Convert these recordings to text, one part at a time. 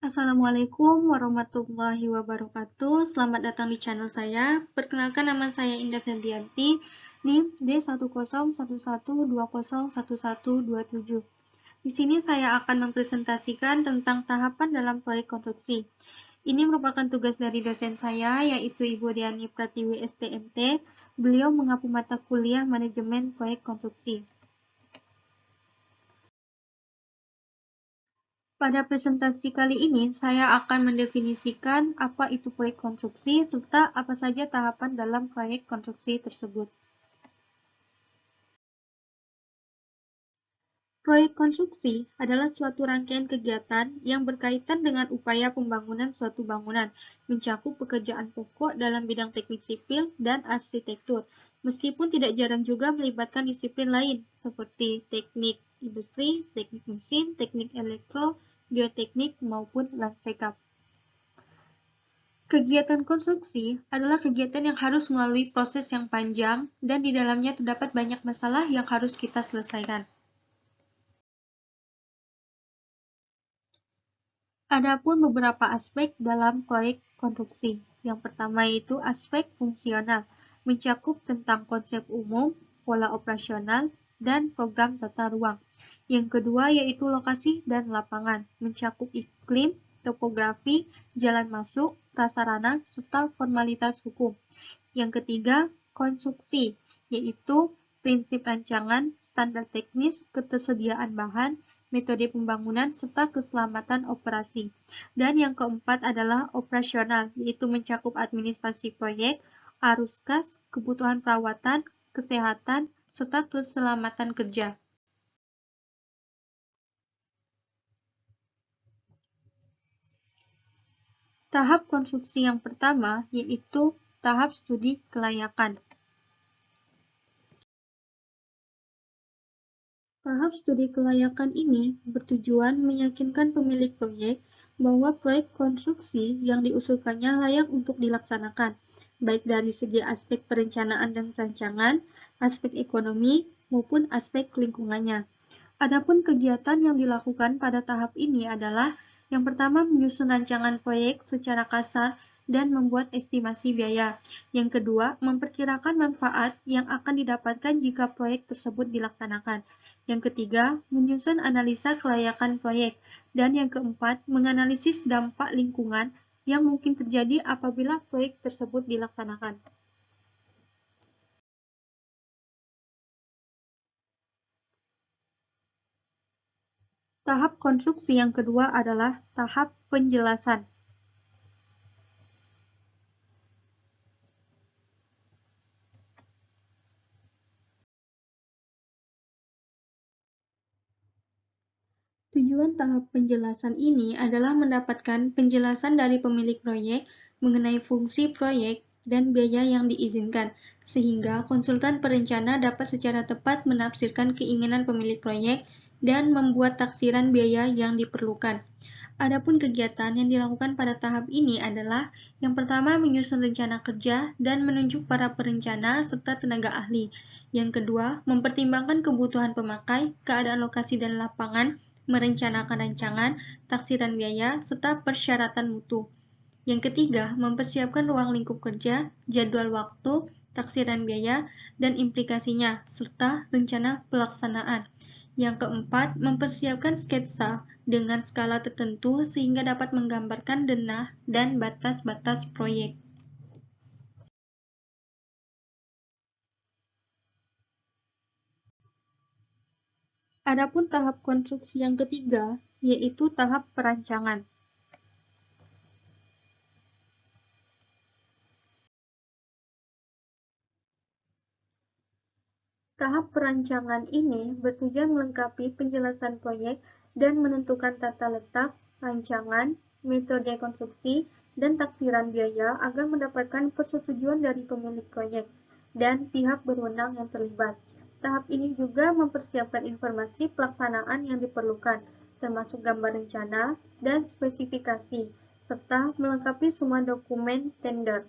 Assalamualaikum warahmatullahi wabarakatuh. Selamat datang di channel saya. Perkenalkan, nama saya Indah Febrianti, NIM D10111201127. Di sini saya akan mempresentasikan tentang tahapan dalam proyek konstruksi. Ini merupakan tugas dari dosen saya, yaitu Ibu Diani Pratiwi STMT. Beliau mengapu mata kuliah Manajemen Proyek Konstruksi. Pada presentasi kali ini, saya akan mendefinisikan apa itu proyek konstruksi serta apa saja tahapan dalam proyek konstruksi tersebut. Proyek konstruksi adalah suatu rangkaian kegiatan yang berkaitan dengan upaya pembangunan suatu bangunan, mencakup pekerjaan pokok dalam bidang teknik sipil dan arsitektur, meskipun tidak jarang juga melibatkan disiplin lain, seperti teknik industri, teknik mesin, teknik elektro, geoteknik, maupun lanskap. Kegiatan konstruksi adalah kegiatan yang harus melalui proses yang panjang dan di dalamnya terdapat banyak masalah yang harus kita selesaikan. Adapun beberapa aspek dalam proyek konstruksi. Yang pertama yaitu aspek fungsional, mencakup tentang konsep umum, pola operasional, dan program tata ruang. Yang kedua yaitu lokasi dan lapangan, mencakup iklim, topografi, jalan masuk, prasarana, serta formalitas hukum. Yang ketiga, konstruksi, yaitu prinsip rancangan, standar teknis, ketersediaan bahan, metode pembangunan, serta keselamatan operasi. Dan yang keempat adalah operasional, yaitu mencakup administrasi proyek, arus kas, kebutuhan perawatan, kesehatan, serta keselamatan kerja. Tahap konstruksi yang pertama yaitu tahap studi kelayakan. Tahap studi kelayakan ini bertujuan meyakinkan pemilik proyek bahwa proyek konstruksi yang diusulkannya layak untuk dilaksanakan, baik dari segi aspek perencanaan dan perancangan, aspek ekonomi, maupun aspek lingkungannya. Adapun kegiatan yang dilakukan pada tahap ini adalah yang pertama menyusun rancangan proyek secara kasar dan membuat estimasi biaya. Yang kedua, memperkirakan manfaat yang akan didapatkan jika proyek tersebut dilaksanakan. Yang ketiga, menyusun analisa kelayakan proyek. Dan yang keempat, menganalisis dampak lingkungan yang mungkin terjadi apabila proyek tersebut dilaksanakan. Tahap konstruksi yang kedua adalah tahap penjelasan. Tujuan tahap penjelasan ini adalah mendapatkan penjelasan dari pemilik proyek mengenai fungsi proyek dan biaya yang diizinkan, sehingga konsultan perencana dapat secara tepat menafsirkan keinginan pemilik proyek dan membuat taksiran biaya yang diperlukan. Adapun kegiatan yang dilakukan pada tahap ini adalah yang pertama menyusun rencana kerja dan menunjuk para perencana serta tenaga ahli. Yang kedua, mempertimbangkan kebutuhan pemakai, keadaan lokasi dan lapangan, merencanakan rancangan, taksiran biaya, serta persyaratan mutu. Yang ketiga, mempersiapkan ruang lingkup kerja, jadwal waktu, taksiran biaya, dan implikasinya, serta rencana pelaksanaan. Yang keempat, mempersiapkan sketsa dengan skala tertentu sehingga dapat menggambarkan denah dan batas-batas proyek. Adapun tahap konstruksi yang ketiga, yaitu tahap perancangan. Tahap perancangan ini bertujuan melengkapi penjelasan proyek dan menentukan tata letak, rancangan, metode konstruksi, dan taksiran biaya agar mendapatkan persetujuan dari pemilik proyek dan pihak berwenang yang terlibat. Tahap ini juga mempersiapkan informasi pelaksanaan yang diperlukan, termasuk gambar rencana dan spesifikasi, serta melengkapi semua dokumen tender.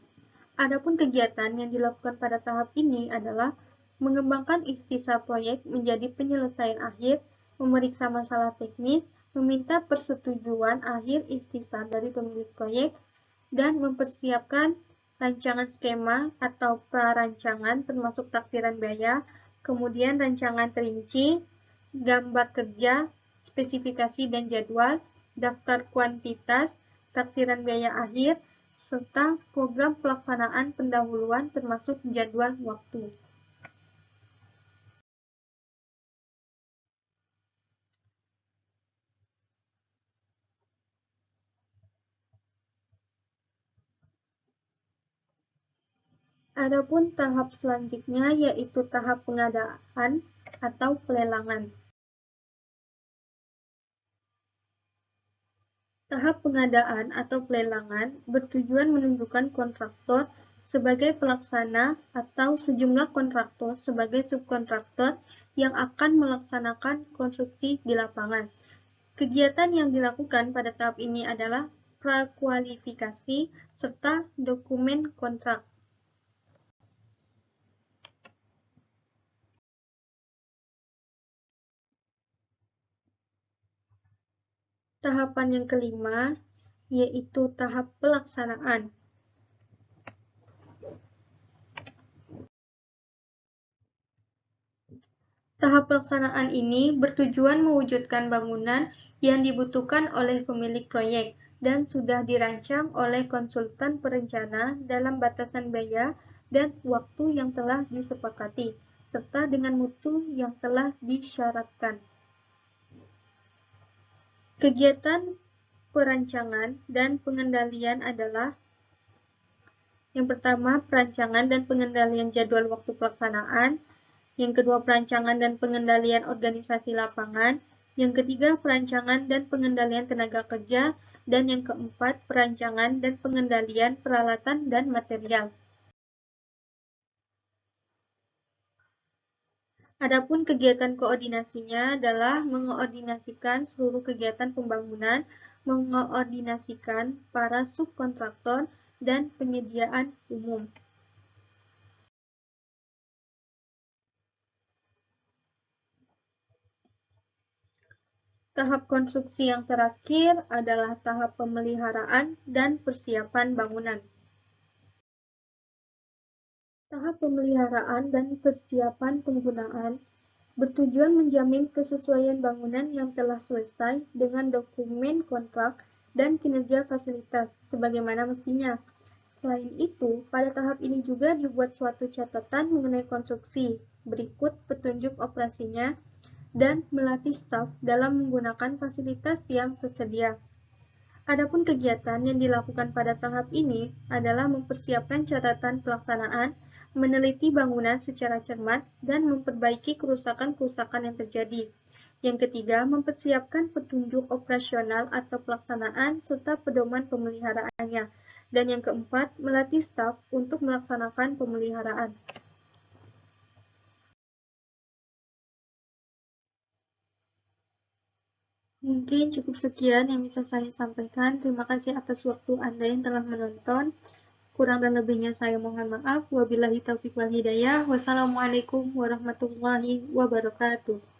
Adapun kegiatan yang dilakukan pada tahap ini adalah mengembangkan ikhtisar proyek menjadi penyelesaian akhir, memeriksa masalah teknis, meminta persetujuan akhir ikhtisar dari pemilik proyek, dan mempersiapkan rancangan skema atau prarancangan termasuk taksiran biaya, kemudian rancangan terinci, gambar kerja, spesifikasi dan jadwal, daftar kuantitas, taksiran biaya akhir, serta program pelaksanaan pendahuluan termasuk jadwal waktu. Adapun tahap selanjutnya yaitu tahap pengadaan atau pelelangan. Tahap pengadaan atau pelelangan bertujuan menunjukkan kontraktor sebagai pelaksana atau sejumlah kontraktor sebagai subkontraktor yang akan melaksanakan konstruksi di lapangan. Kegiatan yang dilakukan pada tahap ini adalah prakualifikasi serta dokumen kontrak. Tahapan yang kelima yaitu tahap pelaksanaan. Tahap pelaksanaan ini bertujuan mewujudkan bangunan yang dibutuhkan oleh pemilik proyek dan sudah dirancang oleh konsultan perencana dalam batasan biaya dan waktu yang telah disepakati, serta dengan mutu yang telah disyaratkan. Kegiatan perancangan dan pengendalian adalah yang pertama, perancangan dan pengendalian jadwal waktu pelaksanaan. Yang kedua, perancangan dan pengendalian organisasi lapangan. Yang ketiga, perancangan dan pengendalian tenaga kerja. Dan yang keempat, perancangan dan pengendalian peralatan dan material. Adapun kegiatan koordinasinya adalah mengoordinasikan seluruh kegiatan pembangunan, mengoordinasikan para subkontraktor, dan penyediaan umum. Tahap konstruksi yang terakhir adalah tahap pemeliharaan dan persiapan bangunan. Tahap pemeliharaan dan persiapan penggunaan bertujuan menjamin kesesuaian bangunan yang telah selesai dengan dokumen kontrak dan kinerja fasilitas sebagaimana mestinya. Selain itu, pada tahap ini juga dibuat suatu catatan mengenai konstruksi, berikut petunjuk operasinya, dan melatih staf dalam menggunakan fasilitas yang tersedia. Adapun kegiatan yang dilakukan pada tahap ini adalah mempersiapkan catatan pelaksanaan, meneliti bangunan secara cermat, dan memperbaiki kerusakan-kerusakan yang terjadi. Yang ketiga, mempersiapkan petunjuk operasional atau pelaksanaan serta pedoman pemeliharaannya. Dan yang keempat, melatih staf untuk melaksanakan pemeliharaan. Mungkin cukup sekian yang bisa saya sampaikan. Terima kasih atas waktu Anda yang telah menonton. Kurang dan lebihnya saya mohon maaf. Wabillahi taufiq wal hidayah. Wassalamualaikum warahmatullahi wabarakatuh.